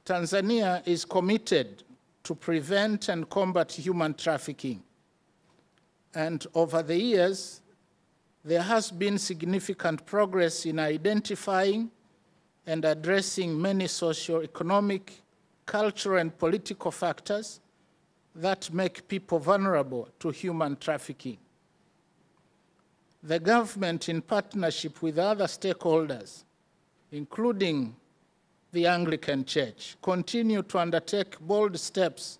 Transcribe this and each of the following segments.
Tanzania is committed to prevent and combat human trafficking. And over the years, there has been significant progress in identifying and addressing many socio-economic, cultural, and political factors that make people vulnerable to human trafficking. The government, in partnership with other stakeholders, including the Anglican Church, continue to undertake bold steps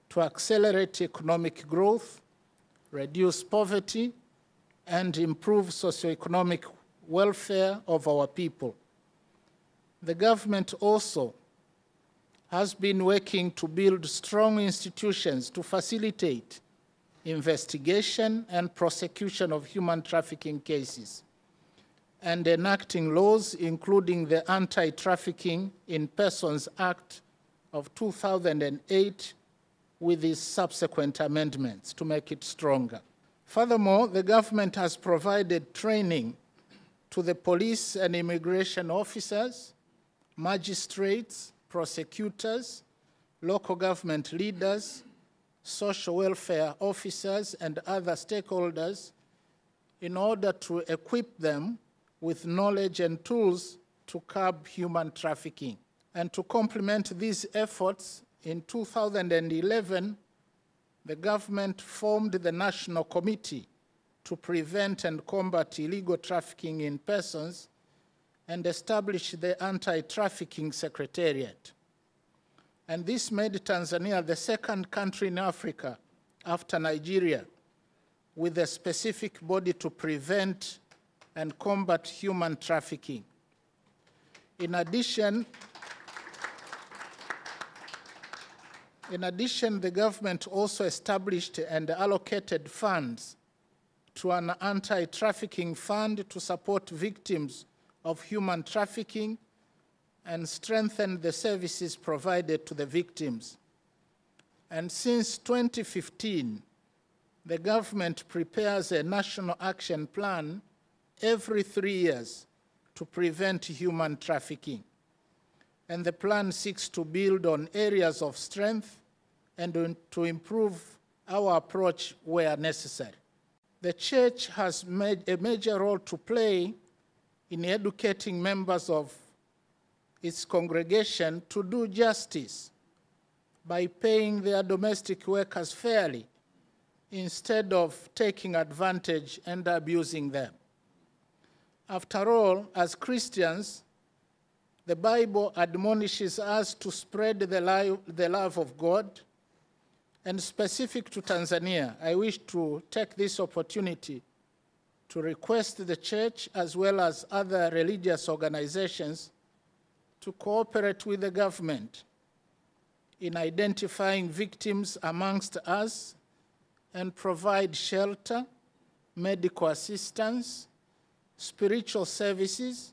to accelerate economic growth, reduce poverty, and improve socioeconomic welfare of our people. The government also has been working to build strong institutions to facilitate investigation and prosecution of human trafficking cases, and enacting laws including the Anti-Trafficking in Persons Act of 2008 with its subsequent amendments to make it stronger. Furthermore, the government has provided training to the police and immigration officers, magistrates, prosecutors, local government leaders, social welfare officers, and other stakeholders in order to equip them with knowledge and tools to curb human trafficking. And to complement these efforts, in 2011, the government formed the National Committee to Prevent and Combat Illegal Trafficking in Persons and established the Anti-Trafficking Secretariat. And this made Tanzania the second country in Africa, after Nigeria, with a specific body to prevent and combat human trafficking. In addition, the government also established and allocated funds to an anti-trafficking fund to support victims of human trafficking and strengthen the services provided to the victims. And since 2015, the government prepares a national action plan every 3 years to prevent human trafficking. And the plan seeks to build on areas of strength and to improve our approach where necessary. The church has made a major role to play in educating members of its congregation to do justice by paying their domestic workers fairly instead of taking advantage and abusing them. After all, as Christians, the Bible admonishes us to spread the love of God. And specific to Tanzania, I wish to take this opportunity to request the church, as well as other religious organizations, to cooperate with the government in identifying victims amongst us and provide shelter, medical assistance, spiritual services,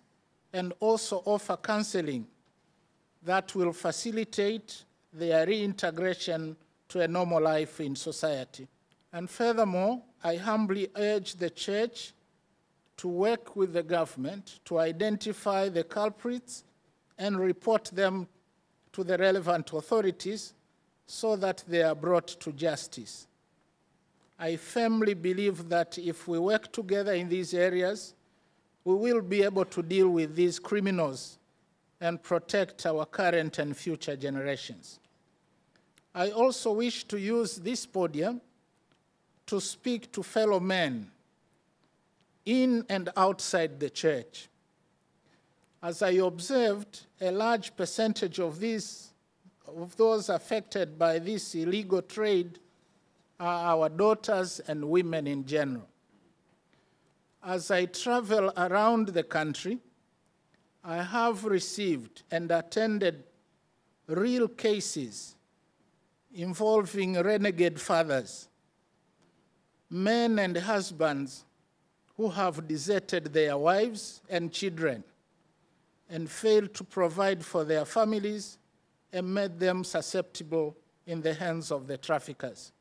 and also offer counseling that will facilitate their reintegration to a normal life in society. And furthermore, I humbly urge the church to work with the government to identify the culprits and report them to the relevant authorities so that they are brought to justice. I firmly believe that if we work together in these areas, we will be able to deal with these criminals and protect our current and future generations. I also wish to use this podium to speak to fellow men in and outside the church. As I observed, a large percentage of those affected by this illegal trade are our daughters and women in general. As I travel around the country, I have received and attended real cases involving renegade fathers, men and husbands who have deserted their wives and children and failed to provide for their families and made them susceptible in the hands of the traffickers.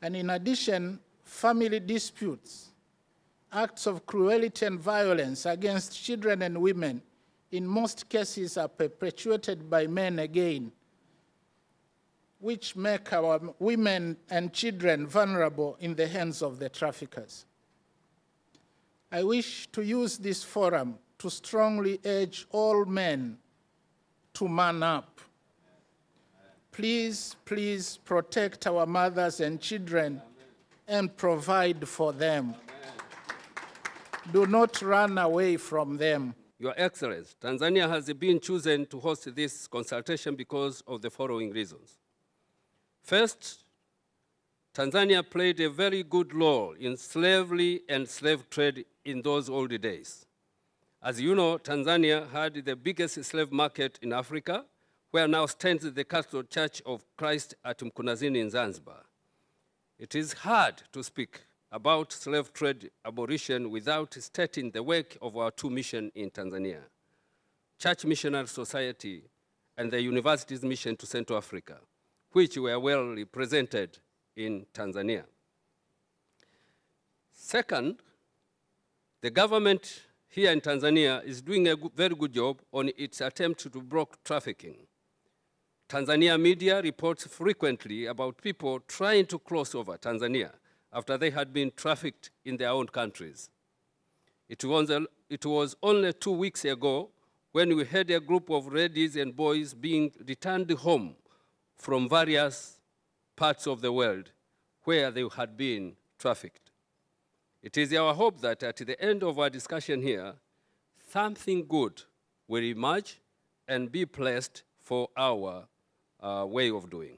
And in addition, family disputes, acts of cruelty and violence against children and women in most cases are perpetuated by men again, which make our women and children vulnerable in the hands of the traffickers. I wish to use this forum to strongly urge all men to man up. Please, please protect our mothers and children and provide for them. Do not run away from them. Your Excellency, Tanzania has been chosen to host this consultation because of the following reasons. First, Tanzania played a very good role in slavery and slave trade in those old days. As you know, Tanzania had the biggest slave market in Africa, where now stands the Catholic Church of Christ at Mkunazini in Zanzibar. It is hard to speak about slave trade abolition without stating the work of our two missions in Tanzania, Church Missionary Society and the University's mission to Central Africa, which were well represented in Tanzania. Second, the government here in Tanzania is doing a very good job on its attempt to block trafficking. Tanzania media reports frequently about people trying to cross over Tanzania after they had been trafficked in their own countries. It was only 2 weeks ago when we had a group of ladies and boys being returned home from various parts of the world where they had been trafficked. It is our hope that at the end of our discussion here, something good will emerge and be placed for our way of doing.